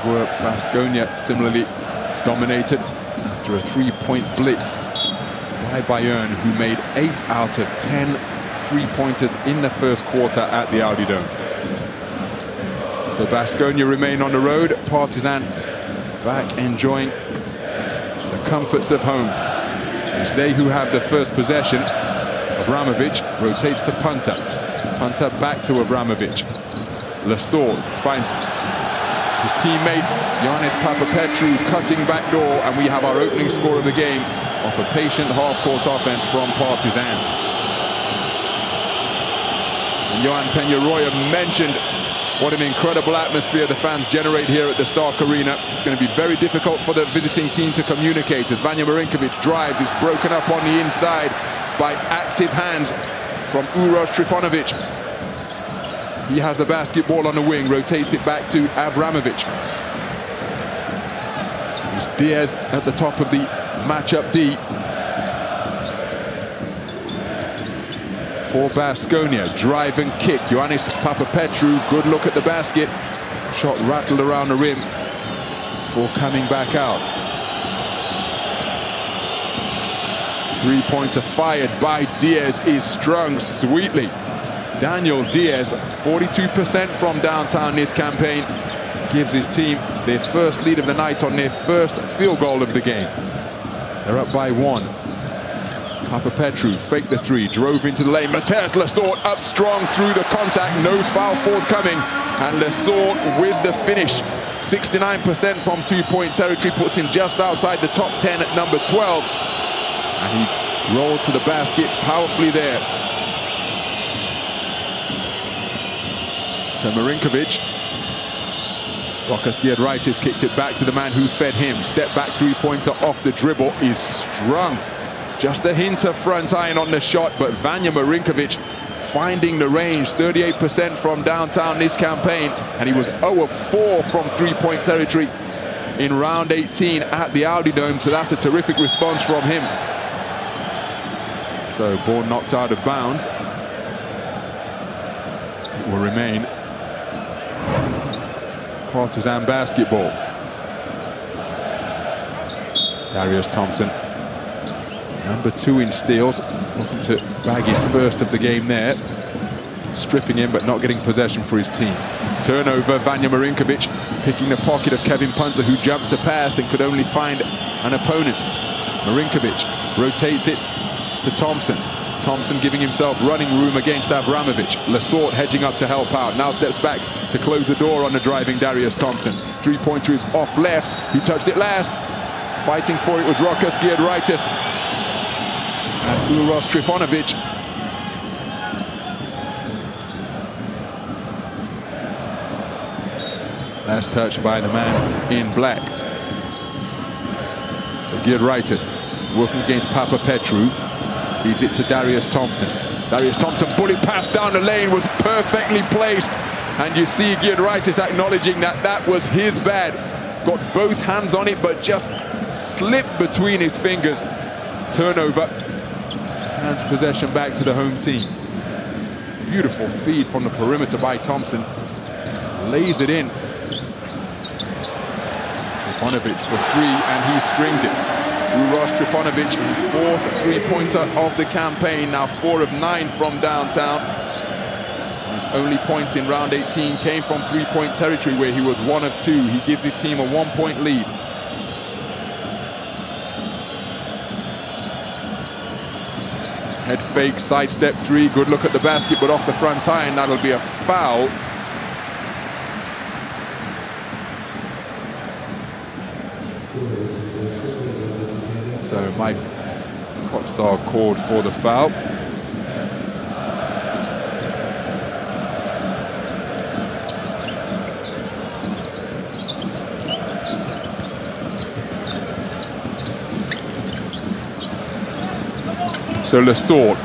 were Baskonia similarly dominated after a 3-point blitz by Bayern, who made 8 out of 10 3-pointers in the first quarter at the Audi Dome. So Baskonia remain on the road. Partizan back enjoying the comforts of home. It's they who have the first possession. Avramovic rotates to Punter. Punter back to Avramovic. Lesort finds his teammate Yannis Papapetrou cutting back door, and we have our opening score of the game off a patient half-court offense from Partizan. And Johan Peñarroya mentioned what an incredible atmosphere the fans generate here at the Stark Arena. It's going to be very difficult for the visiting team to communicate as Vanja Marinkovic drives. Is broken up on the inside by active hands from Uroš Trifunovic. He has the basketball on the wing, rotates it back to Avramovic. It's Diaz at the top of the matchup D. For Baskonia, drive and kick. Yannis Papapetrou, good look at the basket. Shot rattled around the rim before coming back out. Three-pointer fired by Diaz is strung sweetly. Daniel Diaz, 42% from downtown this campaign, gives his team their first lead of the night on their first field goal of the game. They're up by 1. Papapetrou faked the 3, drove into the lane. Mateusz Lesort up strong through the contact, no foul forthcoming, and Lesort with the finish. 69% from 2-point territory puts him just outside the top 10 at number 12. And he rolled to the basket powerfully there. So Marinkovic, Rokas Giedraitis kicks it back to the man who fed him. Step back three-pointer off the dribble is strung. Just a hint of front iron on the shot, but Vanja Marinkovic finding the range. 38% from downtown this campaign, and he was 0 of 4 from 3-point territory in round 18 at the Audi Dome, so that's a terrific response from him. So ball knocked out of bounds. It will remain Partizan basketball. Darius Thompson, number 2 in steals, looking to bag his first of the game there. Stripping him, but not getting possession for his team. Turnover, Vanja Marinkovic picking the pocket of Kevin Punter, who jumped to pass and could only find an opponent. Marinkovic rotates it to Thompson. Thompson giving himself running room against Avramovic. Lesort hedging up to help out. Now steps back to close the door on the driving Darius Thompson. Three-pointer is off left. Who touched it last? Fighting for it was Rokas Giedraitis. And Uroš Trifunovic. Last touch by the man in black. So Giedraitis working against Papapetrou. Feeds it to Darius Thompson. Darius Thompson, bullet pass down the lane was perfectly placed. And you see Giedraitis acknowledging that that was his bad. Got both hands on it, but just slipped between his fingers. Turnover. Hands possession back to the home team. Beautiful feed from the perimeter by Thompson. Lays it in. Trifunovic for 3, and he strings it. Uroš Trifunovic, his 4th three-pointer of the campaign, now 4 of 9 from downtown. His only points in round 18 came from 3-point territory, where he was 1 of 2. He gives his team a 1-point lead. Head fake, sidestep 3, good look at the basket, but off the front iron, that'll be a foul. So Mike Kotsar called for the foul. So Lesort,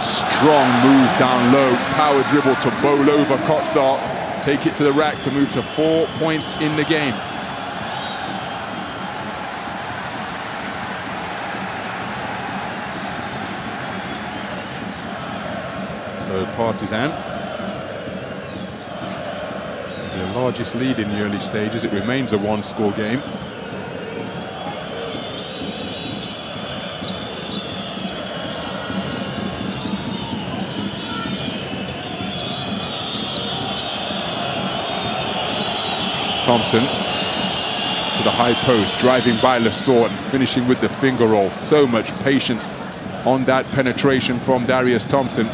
strong move down low, power dribble to bowl over Kotsar, take it to the rack to move to 4 points in the game. So Partizan, a largest lead in the early stages. It remains a one-score game. Thompson to the high post, driving by Lesor and finishing with the finger roll. So much patience on that penetration from Darius Thompson.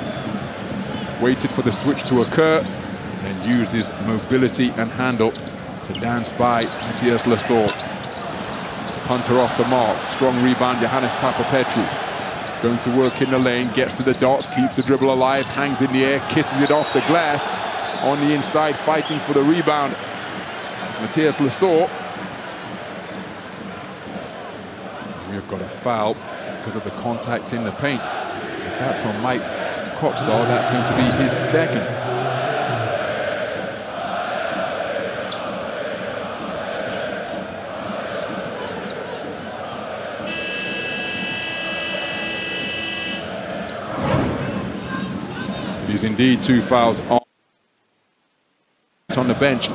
Waited for the switch to occur and then used his mobility and handle to dance by Matthias Lesor. Punter off the mark, strong rebound, Johannes Papapetru. Going to work in the lane, gets to the dots, keeps the dribble alive, hangs in the air, kisses it off the glass. On the inside, fighting for the rebound. Matthias Lesor. We have got a foul because of the contact in the paint. If that's on Mike Coxall, that's going to be his second. It is indeed 2 fouls on the bench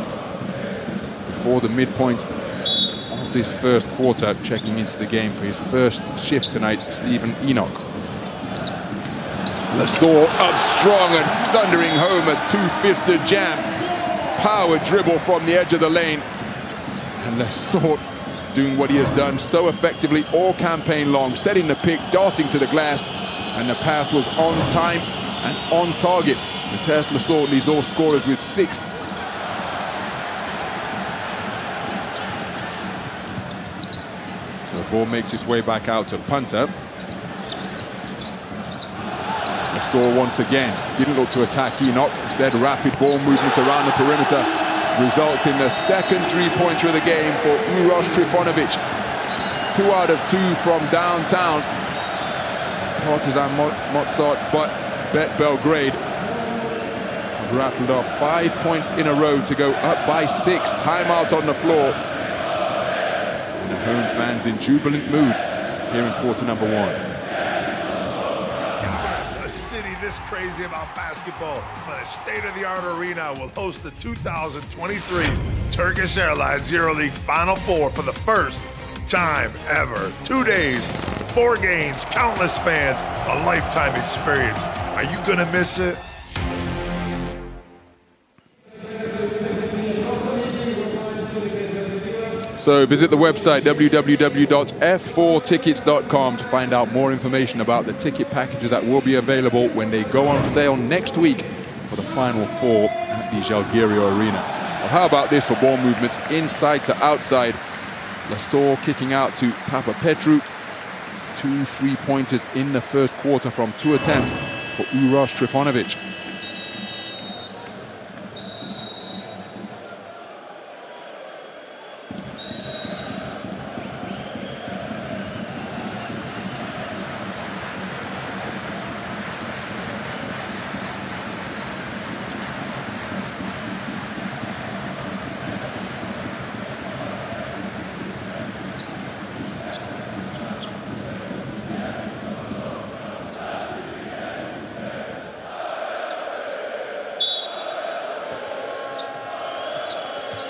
before the midpoint of this first quarter. Checking into the game for his first shift tonight, Stephen Enoch. Lesor up strong and thundering home a two-fisted jam. Power dribble from the edge of the lane. And Lesor doing what he has done so effectively all campaign long, setting the pick, darting to the glass, and the pass was on time and on target. Matthias Lesor leads all scorers with 6. Ball makes its way back out to punter. Lesor once again didn't look to attack Enoch. Instead, rapid ball movement around the perimeter results in the second three-pointer of the game for Uroš Trifunović. 2 out of 2 from downtown. Partizan Mozart, but Bet Belgrade have rattled off 5 points in a row to go up by 6. Timeout on the floor. The home fans in jubilant mood here in quarter number 1. A city this crazy about basketball, but a state-of-the-art arena will host the 2023 Turkish Airlines EuroLeague Final Four for the first time ever. 2 days, 4 games, countless fans, a lifetime experience. Are you gonna miss it? So visit the website www.f4tickets.com to find out more information about the ticket packages that will be available when they go on sale next week for the Final Four at the Žalgiris Arena. Well, how about this for ball movements inside to outside? Lesor kicking out to Papapetru. 2 3-pointers in the first quarter from 2 attempts for Uroš Trifunović.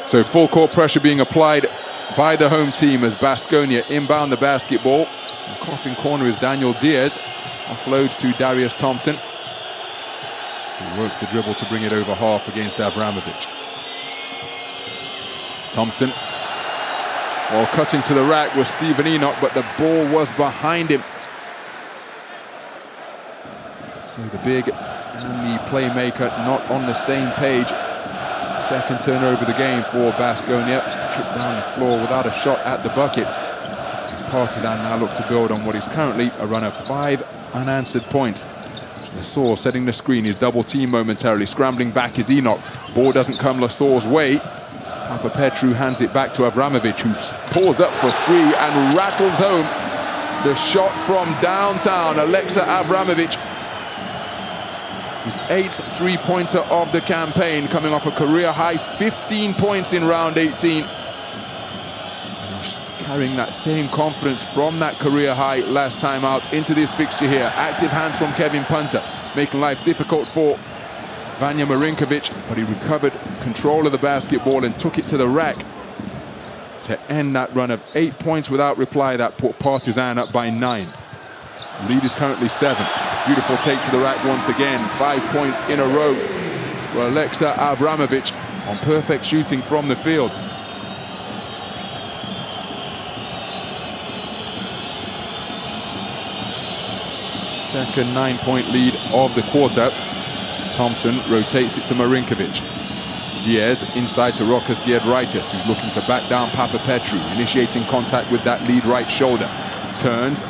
So full court pressure being applied by the home team as Baskonia inbound the basketball. In coughing corner is Daniel Diaz. Offloads to Darius Thompson. He works the dribble to bring it over half against Avramovic. Thompson. While cutting to the rack was Stephen Enoch, but the ball was behind him. So the big and the playmaker not on the same page. Second turnover of the game for Baskonia. Tripped down the floor without a shot at the bucket. Partizan now look to build on what is currently a run of 5 unanswered points. Lesor setting the screen, his double team momentarily. Scrambling back is Enoch. Ball doesn't come Lesor's way. Papapetru hands it back to Avramovic, who pulls up for 3 and rattles home the shot from downtown. Alexa Avramovic. His 8th three-pointer of the campaign, coming off a career-high 15 points in round 18. Carrying that same confidence from that career-high last time out into this fixture here. Active hands from Kevin Punter, making life difficult for Vanja Marinkovic, but he recovered control of the basketball and took it to the rack to end that run of 8 points without reply. That put Partizan up by 9. Lead is currently 7. Beautiful take to the rack once again. 5 points in a row for Alexa Avramovic on perfect shooting from the field. Second 9-point lead of the quarter. Thompson rotates it to Marinkovic. Diaz inside to Rokas Giedraitis, who's looking to back down Papapetru, initiating contact with that lead right shoulder. Turns.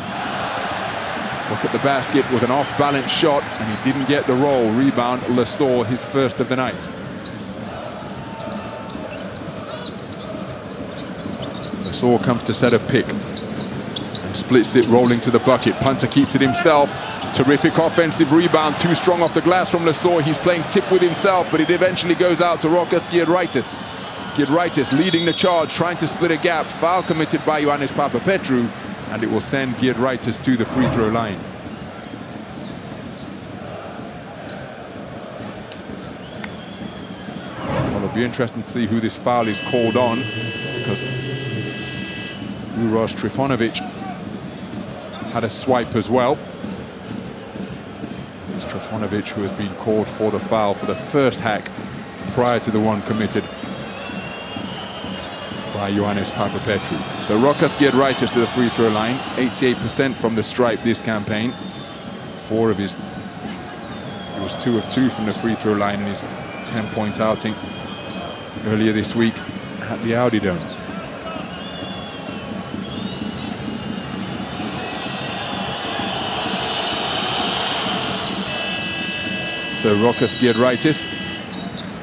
Look at the basket with an off-balance shot, and he didn't get the roll. Rebound, Lasor, his first of the night. Lasor comes to set a pick and splits it, rolling to the bucket. Punter keeps it himself. Terrific offensive rebound, too strong off the glass from Lasor. He's playing tip with himself, but it eventually goes out to Rokas Giedraitis. Giedraitis leading the charge, trying to split a gap. Foul committed by Ioannis Papapetru, and it will send Giedraitis to the free throw line. Well, it'll be interesting to see who this foul is called on, because Uroš Trifunovic had a swipe as well. It's Trifunovic who has been called for the foul for the first hack prior to the one committed by Ioannis Papapetru. So Rokas Giedraitis to the free throw line, 88% from the stripe this campaign. He was 2 of 2 from the free throw line in his 10-point outing earlier this week at the Audi Dome. So Rokas Giedraitis,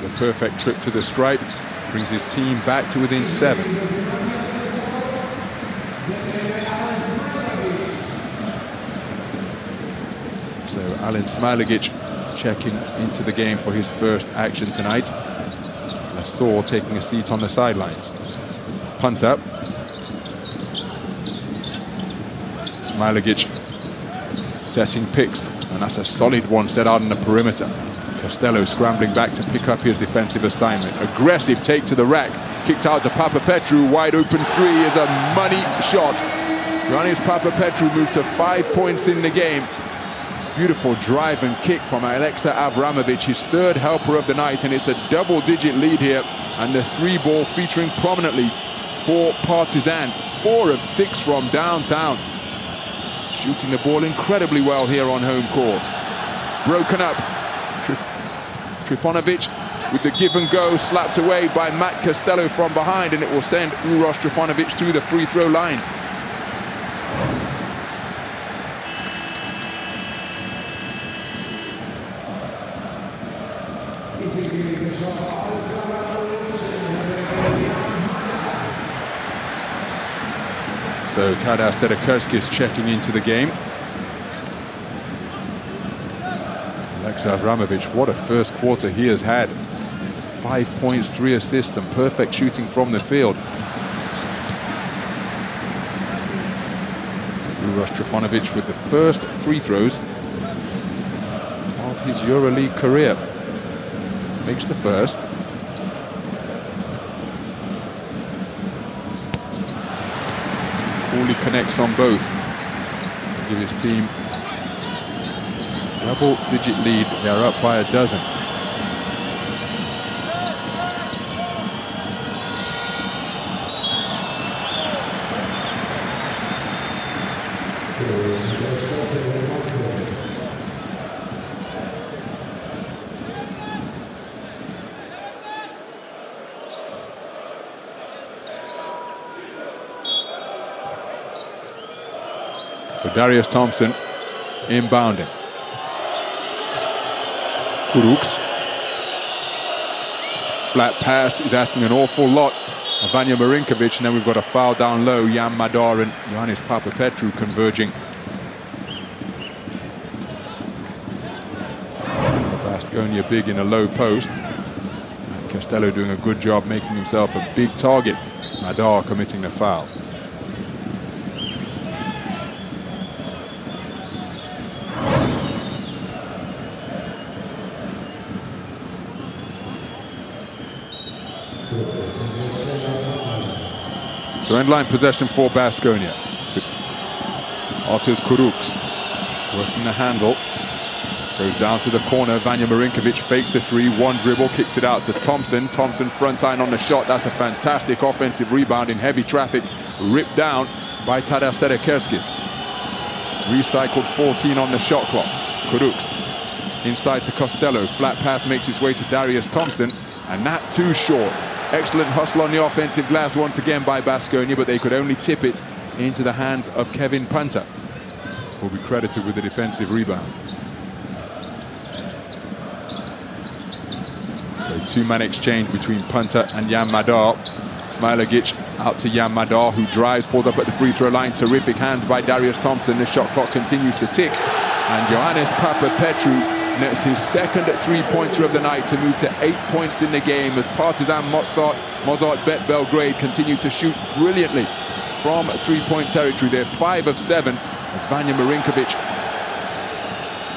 the perfect trip to the stripe, brings his team back to within 7. So Alen Smailagic checking into the game for his first action tonight. Lasor taking a seat on the sidelines. Punt up. Smailagic setting picks, and that's a solid one set out on the perimeter. Costello scrambling back to pick up his defensive assignment. Aggressive take to the rack. Kicked out to Papapetru. Wide open three is a money shot. Ioannis Papapetru moved to 5 points in the game. Beautiful drive and kick from Alexa Avramovic, his third helper of the night, and it's a double-digit lead here. And the 3-ball featuring prominently for Partizan. 4 of 6 from downtown. Shooting the ball incredibly well here on home court. Broken up. Trifunovic with the give and go, slapped away by Matt Costello from behind, and it will send Uroš Trifunovic to the free throw line. So Tadas Stedakerskis checking into the game. Alexa Avramovic, what a first quarter he has had. 5 points, 3 assists, and perfect shooting from the field. Uroš Trifunovic with the first free throws of his EuroLeague career. Makes the first. Cooley connects on both to give his team double-digit lead. They're up by a dozen. So Darius Thompson inbounding. Kuruks. Flat pass is asking an awful lot of Vanja Marinkovic, and then we've got a foul down low. Jan Madar and Ioannis Papapetru converging. Baskonia big in a low post. And Costello doing a good job making himself a big target. Madar committing the foul. So end-line possession for Baskonia. Arturs Kuruks working the handle. Goes down to the corner. Vanja Marinkovic fakes a three. One dribble, kicks it out to Thompson. Thompson front line on the shot. That's a fantastic offensive rebound in heavy traffic. Ripped down by Tadas Sedekerskis. Recycled 14 on the shot clock. Kuruks inside to Costello. Flat pass makes its way to Darius Thompson. And that too short. Excellent hustle on the offensive glass once again by Baskonia, but they could only tip it into the hands of Kevin Punter, who will be credited with the defensive rebound. So two-man exchange between Punter and Jan Madar. Smilagic out to Jan Madar, who drives, pulls up at the free throw line. Terrific hands by Darius Thompson. The shot clock continues to tick. And Ioannis Papapetru nets his second three-pointer of the night to move to 8 points in the game as Partizan Mozart Bet Belgrade continue to shoot brilliantly from three-point territory. They're 5 of 7 as Vanja Marinkovic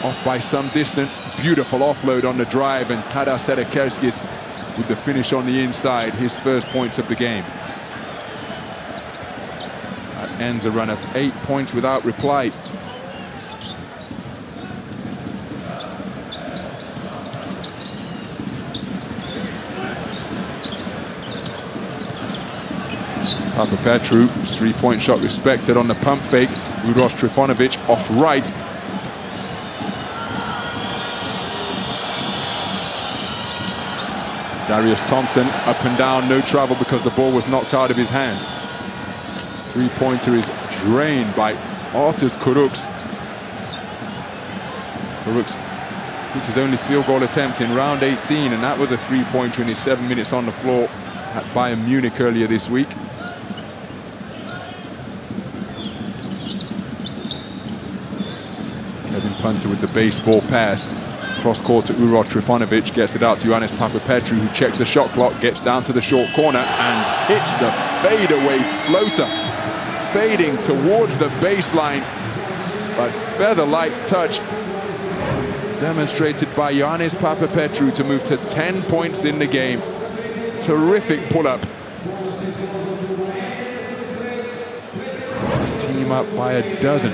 off by some distance. Beautiful offload on the drive, and Tadas Sedekerskis with the finish on the inside, his first points of the game. That ends a run of 8 points without reply. Papapetru's three-point shot respected on the pump fake. Uroš Trifunović off right. Darius Thompson up and down, no travel because the ball was knocked out of his hands. Three-pointer is drained by Arturs Kuruks. Kuruks hits his only field goal attempt in round 18, and that was a three-pointer in his 7 minutes on the floor at Bayern Munich earlier this week. Kevin Punter with the baseball pass. Cross court to Uroš Trifunović, gets it out to Ioannis Papapetru, who checks the shot clock, gets down to the short corner and hits the fadeaway floater. Fading towards the baseline, but feather-light touch demonstrated by Ioannis Papapetru to move to 10 points in the game. Terrific pull-up. Puts his team up by a dozen.